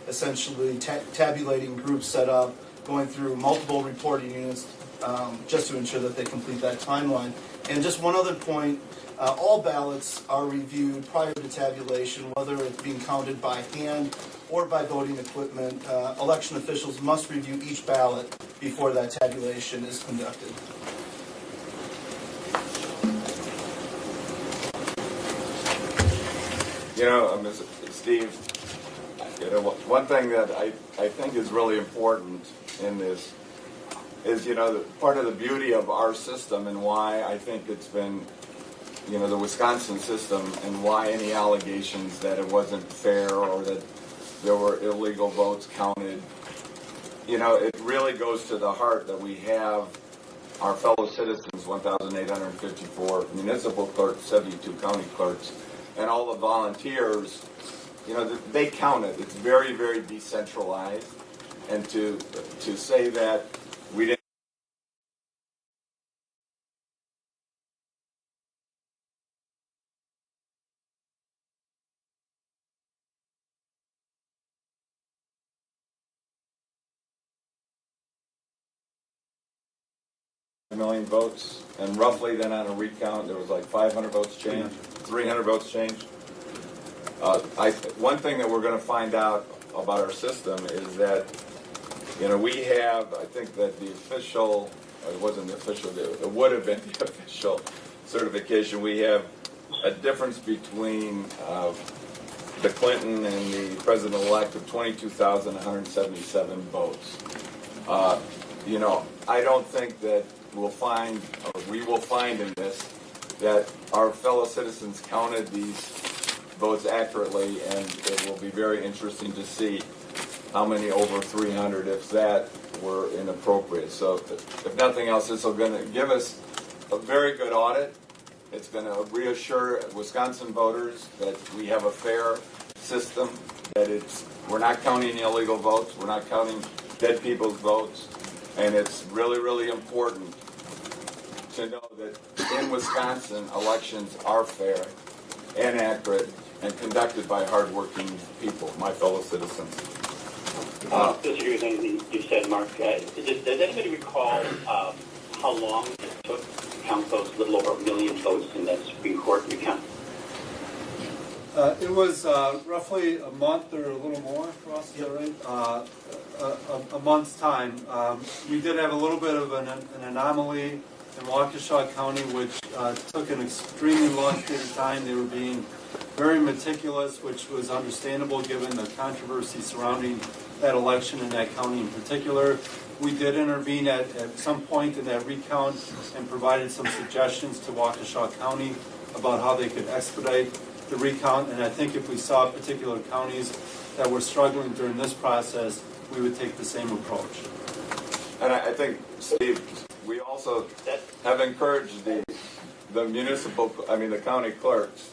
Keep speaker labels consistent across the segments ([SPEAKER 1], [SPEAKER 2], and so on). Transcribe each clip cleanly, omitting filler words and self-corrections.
[SPEAKER 1] essentially tabulating groups set up, going through multiple reporting units just to ensure that they complete that timeline. And just one other point, all ballots are reviewed prior to tabulation, whether it's being counted by hand or by voting equipment. Election officials must review each ballot before that tabulation is conducted.
[SPEAKER 2] You know, Steve, you know, one thing that I think is really important in this is, you know, part of the beauty of our system and why I think it's been, you know, the Wisconsin system and why any allegations that it wasn't fair or that there were illegal votes counted, you know, it really goes to the heart that we have our fellow citizens, 1,854 municipal clerks, 72 county clerks, and all the volunteers, you know, they count it. It's very, very decentralized. And to say that we didn't million votes, and roughly then on a recount there was like 500 votes changed, 300 votes changed. One thing that we're going to find out about our system is that, you know, we have, I think that the official, it wasn't the official, it would have been the official certification. We have a difference between the Clinton and the president-elect of 22,177 votes. You know, I don't think that we'll find, or we will find in this, that our fellow citizens counted these votes accurately, and it will be very interesting to see how many over 300, if that were inappropriate. So if nothing else, this is going to give us a very good audit. It's going to reassure Wisconsin voters that we have a fair system, that we're not counting illegal votes, we're not counting dead people's votes, and it's really, really important to know that in Wisconsin, elections are fair and accurate and conducted by hardworking people, my fellow citizens.
[SPEAKER 3] Disagree with anything you said, Mark. Does anybody recall how long it took to count those little over 1 million votes in that Supreme Court recount?
[SPEAKER 4] It was roughly a month or a little more for us, is that right? A month's time. We did have a little bit of an anomaly in Waukesha County, which took an extremely long period of time. They were being very meticulous, which was understandable given the controversy surrounding that election in that county in particular. We did intervene at some point in that recount and provided some suggestions to Waukesha County about how they could expedite the recount, and I think if we saw particular counties that were struggling during this process, we would take the same approach.
[SPEAKER 2] And I think, Steve, we also have encouraged the county clerks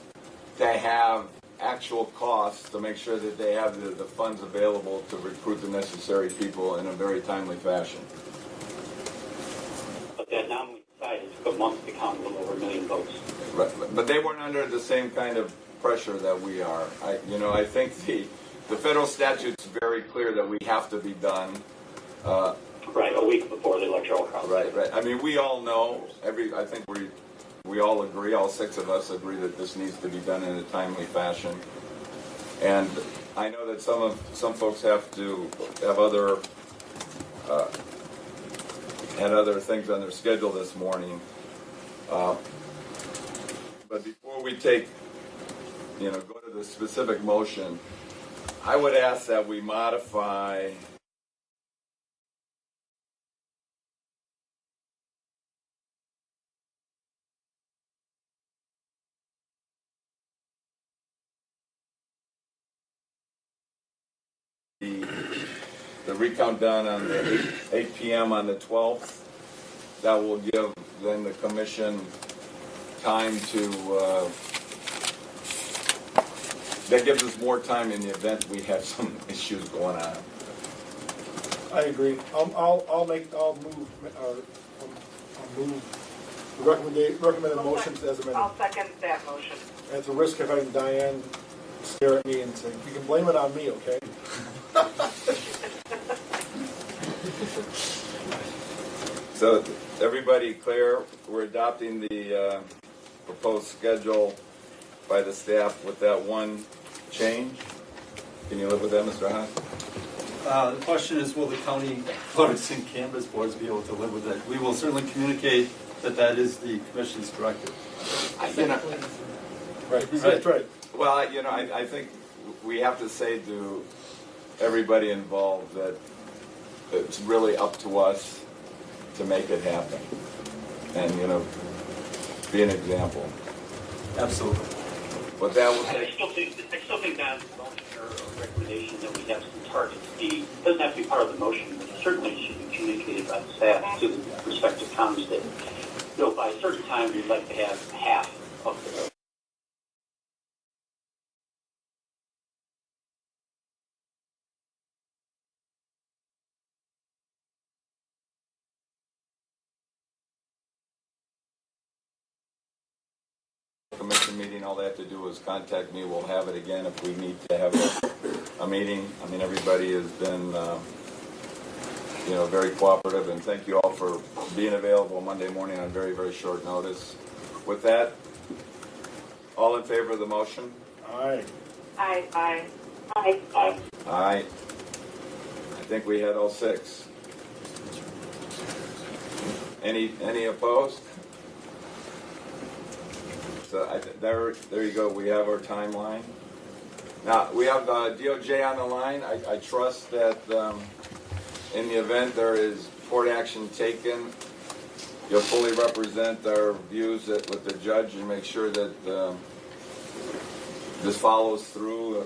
[SPEAKER 2] to have actual costs to make sure that they have the funds available to recruit the necessary people in a very timely fashion.
[SPEAKER 3] But that anomaly aside, it took a month to count a little over 1 million votes.
[SPEAKER 2] Right, but they weren't under the same kind of pressure that we are. I think the federal statute's very clear that we have to be done.
[SPEAKER 3] Right, a week before the electoral college.
[SPEAKER 2] Right. I mean, we all know. I think we all agree. All 6 of us agree that this needs to be done in a timely fashion. And I know that some folks have to have had other things on their schedule this morning. But before we go to the specific motion, I would ask that we modify the recount done on the 8 p.m. on the 12th. That will give then the commission time to, that gives us more time in the event we have some issues going on.
[SPEAKER 5] I agree. I'll move the recommended motions as amended.
[SPEAKER 6] I'll second that motion.
[SPEAKER 5] At the risk of having Diane stare at me and say, you can blame it on me, okay?
[SPEAKER 2] So, everybody clear? We're adopting the proposed schedule by the staff with that one change. Can you live with that, Mr. Haas?
[SPEAKER 4] The question is, will the county clerks and canvas boards be able to live with it? We will certainly communicate that that is the commission's directive.
[SPEAKER 5] Right, that's right.
[SPEAKER 2] Well, I think we have to say to everybody involved that it's really up to us to make it happen. And, be an example.
[SPEAKER 4] Absolutely.
[SPEAKER 2] But that was...
[SPEAKER 3] I still think Don's motion or recommendation that we have some targets doesn't have to be part of the motion, but certainly should be communicated by the staff to the respective counties that, by a certain time we'd like to have half of the
[SPEAKER 2] commission meeting. All they have to do is contact me. We'll have it again if we need to have a meeting. I mean, everybody has been, very cooperative, and thank you all for being available Monday morning on very, very short notice. With that, all in favor of the motion?
[SPEAKER 5] Aye.
[SPEAKER 6] Aye. Aye. Aye. Aye.
[SPEAKER 2] Aye. I think we had all six. Any opposed? So there you go. We have our timeline. Now we have DOJ on the line. I trust that in the event there is court action taken, you'll fully represent our views with the judge and make sure that this follows through,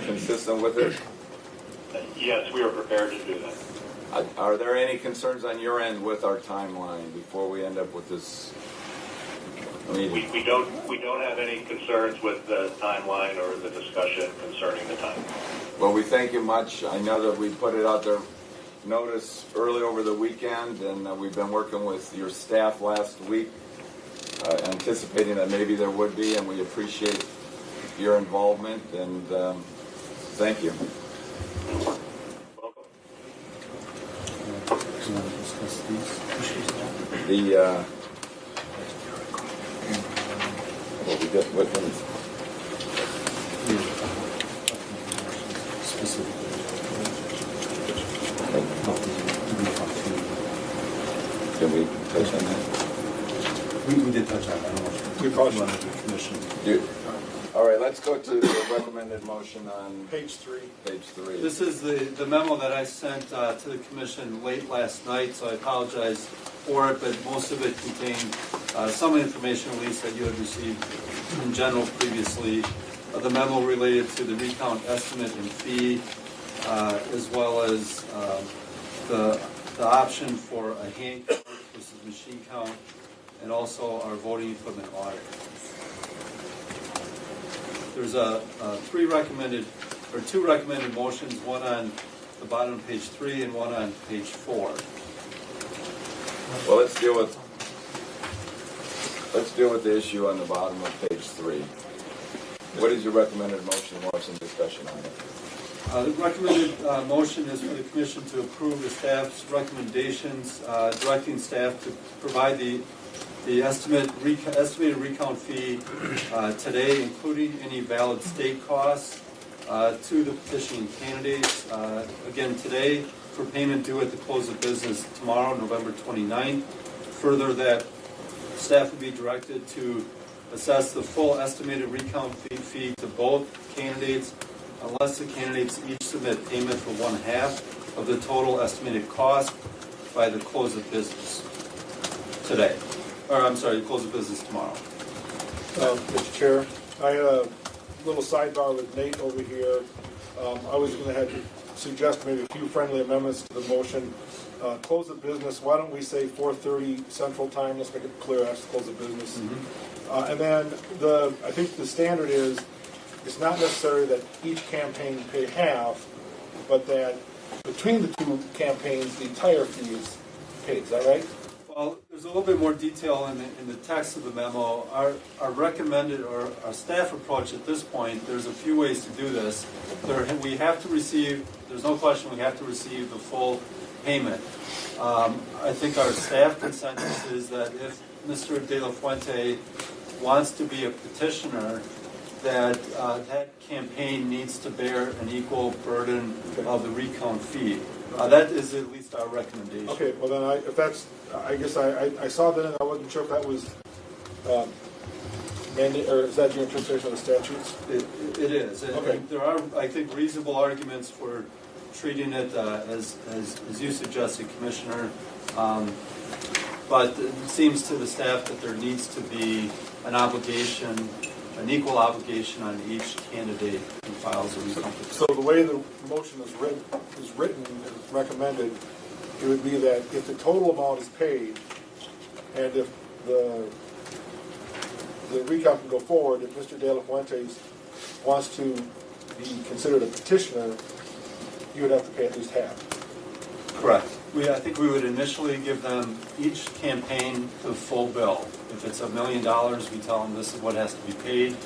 [SPEAKER 2] consistent with it.
[SPEAKER 3] Yes, we are prepared to do that.
[SPEAKER 2] Are there any concerns on your end with our timeline before we end up with this meeting?
[SPEAKER 7] We don't have any concerns with the timeline or the discussion concerning the time.
[SPEAKER 2] Well, we thank you much. I know that we put it out there notice early over the weekend, and we've been working with your staff last week, anticipating that maybe there would be, and we appreciate your involvement, and thank you.
[SPEAKER 7] Welcome.
[SPEAKER 2] What we did, what one? Can we touch on that?
[SPEAKER 4] We did touch on that.
[SPEAKER 5] We touched on
[SPEAKER 4] the commission.
[SPEAKER 2] All right, let's go to the recommended motion on
[SPEAKER 5] Page 3.
[SPEAKER 2] page 3.
[SPEAKER 4] This is the memo that I sent to the commission late last night, so I apologize for it, but most of it contained some information, at least, that you had received in general previously. The memo related to the recount estimate and fee, as well as the option for a hand count versus machine count, and also our voting equipment audit. There's two recommended motions, one on the bottom of page 3 and one on page 4.
[SPEAKER 2] Well, let's deal with the issue on the bottom of page 3. What is your recommended motion? We'll have some discussion on it.
[SPEAKER 4] The recommended motion is for the commission to approve the staff's recommendations, directing staff to provide the estimated recount fee today, including any valid state costs, to the petitioning candidates. Again, today, for payment due at the close of business tomorrow, November 29th. Further, that staff will be directed to assess the full estimated recount fee to both candidates, unless the candidates each submit payment for 1/2 of the total estimated cost by the close of business today. The close of business tomorrow.
[SPEAKER 5] Mr. Chair, I had a little sidebar with Nate over here. I was going to suggest maybe a few friendly amendments to the motion. Close of business, why don't we say 4:30 Central Time? Let's make it clear that's the close of business. Mm-hmm. And then I think the standard is, it's not necessary that each campaign pay half, but that between the two campaigns, the entire fee is paid. Is that right?
[SPEAKER 4] Well, there's a little bit more detail in the text of the memo. Our recommended, or our staff approach at this point, there's a few ways to do this. We have to receive, there's no question we have to receive the full payment. I think our staff consensus is that if Mr. De La Fuente wants to be a petitioner, that that campaign needs to bear an equal burden of the recount fee. That is at least our recommendation.
[SPEAKER 5] Okay, well then, if that's, I guess I saw that and I wasn't sure if that was, or is that your interpretation of the statutes?
[SPEAKER 4] It is.
[SPEAKER 5] Okay.
[SPEAKER 4] There are, I think, reasonable arguments for treating it as you suggested, Commissioner. But it seems to the staff that there needs to be an obligation, an equal obligation on each candidate who files a recount.
[SPEAKER 5] So the way the motion is written and recommended, it would be that if the total amount is paid, and if the recount can go forward, if Mr. De La Fuentes wants to be considered a petitioner, you would have to pay at least half.
[SPEAKER 4] Correct. I think we would initially give them each campaign the full bill. If it's $1 million, we tell them this is what has to be paid,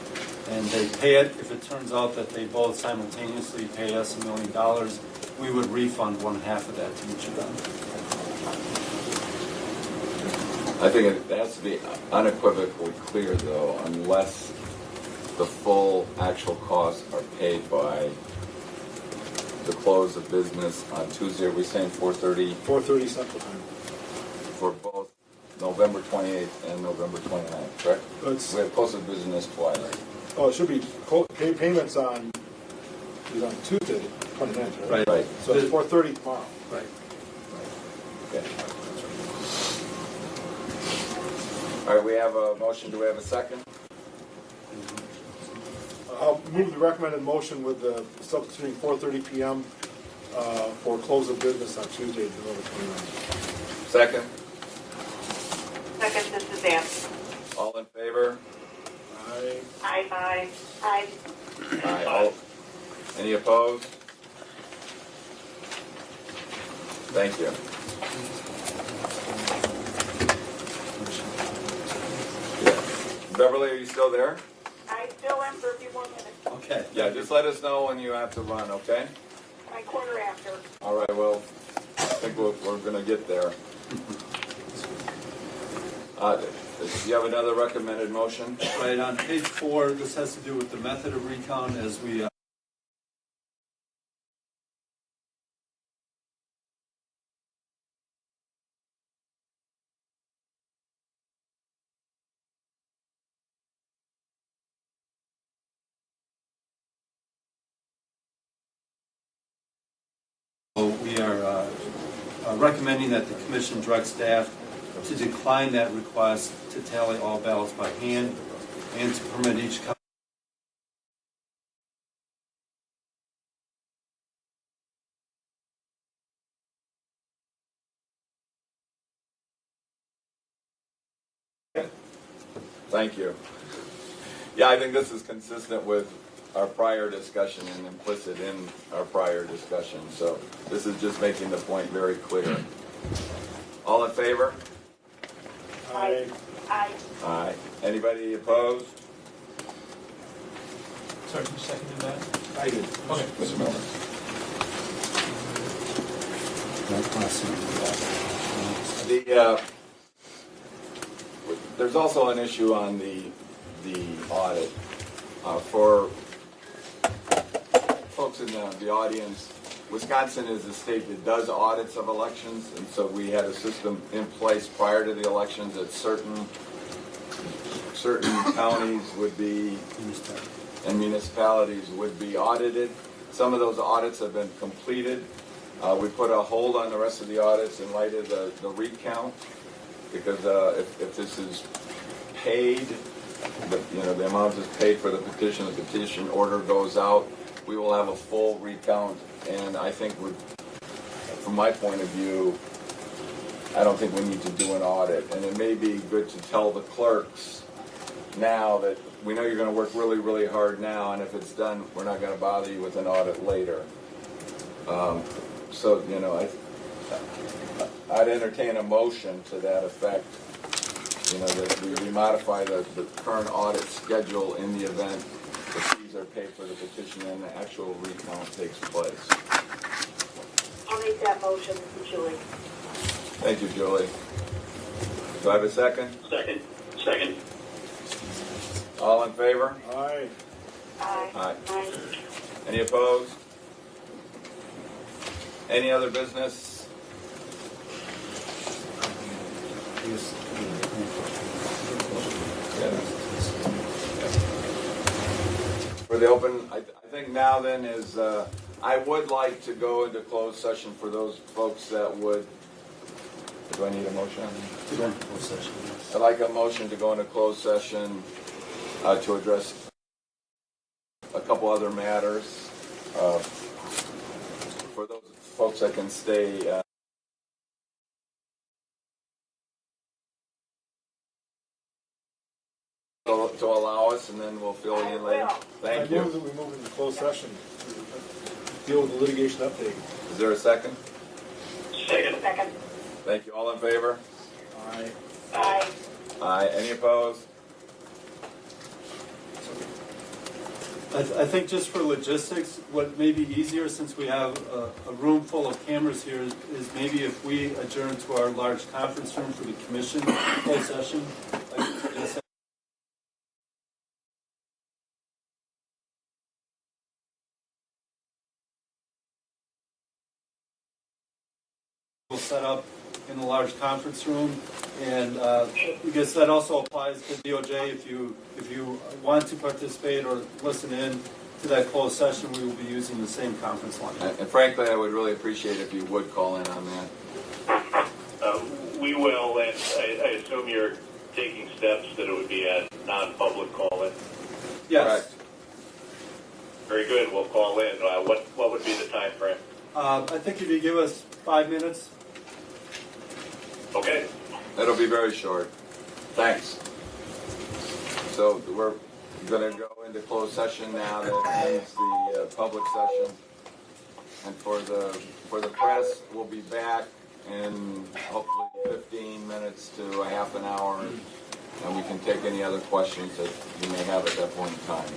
[SPEAKER 4] and they pay it. If it turns out that they both simultaneously pay us $1 million, we would refund 1/2 of that to each of them.
[SPEAKER 2] I think it has to be unequivocally clear, though, unless the full actual costs are paid by the close of business on Tuesday. Are we saying 4:30?
[SPEAKER 5] 4:30 Central Time.
[SPEAKER 2] For both November 28th and November 29th, correct? We have close of business twice.
[SPEAKER 5] Oh, it should be payments on Tuesday, 29th, right?
[SPEAKER 2] Right.
[SPEAKER 5] So it's 4:30 tomorrow.
[SPEAKER 4] Right.
[SPEAKER 2] Okay. All right, we have a motion. Do we have a second?
[SPEAKER 5] I'll move the recommended motion with the substituting 4:30 p.m. For close of business on Tuesday, November 29th.
[SPEAKER 2] Second?
[SPEAKER 6] Second, this is Ann.
[SPEAKER 2] All in favor?
[SPEAKER 5] Aye.
[SPEAKER 6] Aye. Aye.
[SPEAKER 2] Aye. All, any opposed? Thank you. Beverly, are you still there?
[SPEAKER 6] I still am for a few more minutes.
[SPEAKER 4] Okay.
[SPEAKER 2] Yeah, just let us know when you have to run, okay?
[SPEAKER 6] My quarter after.
[SPEAKER 2] All right, well, I think we're going to get there. Do you have another recommended motion?
[SPEAKER 4] Right, on page 4, this has to do with the method of recount as we are recommending that the Commission direct staff to decline that request to tally all ballots by hand and to permit each
[SPEAKER 2] Thank you. Yeah, I think this is consistent with our prior discussion and implicit in our prior discussion. So this is just making the point very clear. All in favor?
[SPEAKER 5] Aye.
[SPEAKER 6] Aye.
[SPEAKER 2] Aye. Anybody opposed?
[SPEAKER 8] Sorry, who seconded that?
[SPEAKER 5] I did.
[SPEAKER 8] Okay.
[SPEAKER 2] Mr. Miller. There's also an issue on the audit. For folks in the audience, Wisconsin is a state that does audits of elections, and so we had a system in place prior to the elections that certain counties would be and municipalities would be audited. Some of those audits have been completed. We put a hold on the rest of the audits in light of the recount, because if this is paid, the amount is paid for the petition order goes out, we will have a full recount. And I think, from my point of view, I don't think we need to do an audit. And it may be good to tell the clerks now that we know you're going to work really, really hard now, and if it's done, we're not going to bother you with an audit later. I'd entertain a motion to that effect. You know, that we modify the current audit schedule in the event the fees are paid for the petition and the actual recount takes place.
[SPEAKER 6] I'll make that motion, Julie.
[SPEAKER 2] Thank you, Julie. Do I have a second?
[SPEAKER 3] Second.
[SPEAKER 2] All in favor?
[SPEAKER 5] Aye.
[SPEAKER 6] Aye.
[SPEAKER 2] Aye. Any opposed? Any other business? For the open, I think now then is, I would like to go into closed session for those folks that would, do I need a motion on that? I'd like a motion to go into closed session to address a couple other matters. For those folks that can stay to allow us, and then we'll fill you in later. Thank
[SPEAKER 5] I move
[SPEAKER 2] you.
[SPEAKER 5] that we move into closed session to deal with the litigation update.
[SPEAKER 2] Is there a second?
[SPEAKER 3] Second.
[SPEAKER 2] Thank you. All in favor?
[SPEAKER 5] Aye.
[SPEAKER 6] Aye.
[SPEAKER 2] Aye. Any opposed?
[SPEAKER 4] I think just for logistics, what may be easier, since we have a room full of cameras here, is maybe if we adjourn to our large conference room for the commission closed session. I suggest we'll set up in the large conference room, and I guess that also applies to DOJ. If you want to participate or listen in to that closed session, we will be using the same conference line.
[SPEAKER 2] And frankly, I would really appreciate if you would call in on that.
[SPEAKER 7] We will, and I assume you're taking steps that it would be a non-public call-in.
[SPEAKER 4] Yes.
[SPEAKER 2] Correct.
[SPEAKER 7] Very good, we'll call in. What would be the time frame?
[SPEAKER 4] I think if you give us 5 minutes.
[SPEAKER 7] Okay.
[SPEAKER 2] It'll be very short. Thanks. So we're going to go into closed session now. That ends the public session. And for the press, we'll be back in hopefully 15 minutes to a half an hour, and we can take any other questions that you may have at that point in time.